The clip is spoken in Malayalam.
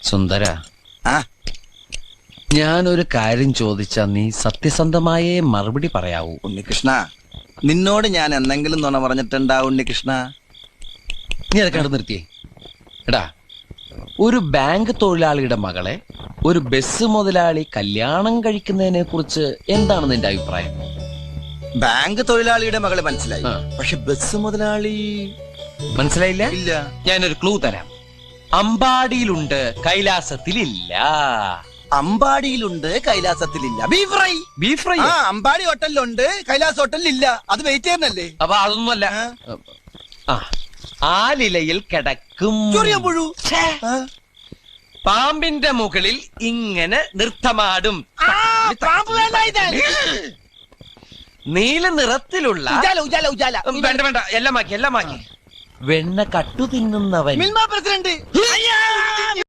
സുന്ദര, ഞാനൊരു കാര്യം ചോദിച്ചാ നീ സത്യസന്ധമായേ മറുപടി പറയാവൂ. ഉണ്ണികൃഷ്ണ, നിന്നോട് ഞാൻ എന്തെങ്കിലും നുണ പറഞ്ഞിട്ടുണ്ടാ ഉണ്ണികൃഷ്ണ? നീ അതൊക്കെ അവിടെ നിർത്തിയേ. എടാ, ഒരു ബാങ്ക് തൊഴിലാളിയുടെ മകളെ ഒരു ബസ് മുതലാളി കല്യാണം കഴിക്കുന്നതിനെ കുറിച്ച് എന്താണ് നിന്റെ അഭിപ്രായം? ബാങ്ക് തൊഴിലാളിയുടെ മകളെ മനസ്സിലായി, പക്ഷെ ബസ് മുതലാളി മനസ്സിലായില്ല? ഇല്ല. ഞാനൊരു ക്ലൂ തരാം. അമ്പാടിയിലുണ്ട്, കൈലാസത്തിലില്ല. അമ്പാടിയിലുണ്ട്, കൈലാസത്തിലില്ല. Beef fry. Beef fry Ambadi ഹോട്ടലിലുണ്ട്, കൈലാസ് ഹോട്ടലിലില്ല. അത് വെയിറ്റ് ചെയ്യുന്നല്ലേ? അപ്പൊ അതൊന്നുമല്ല. ആലിലയിൽ കിടക്കും പുഴു. പാമ്പിന്റെ മുകളിൽ ഇങ്ങനെ നൃത്തമാടും. നീല നിറത്തിലുള്ള വേണ്ട വേണ്ട, എല്ലാം മാക്കി. വെണ്ണ കട്ടു തിന്നുന്നവൻ. പ്രസിഡന്റ്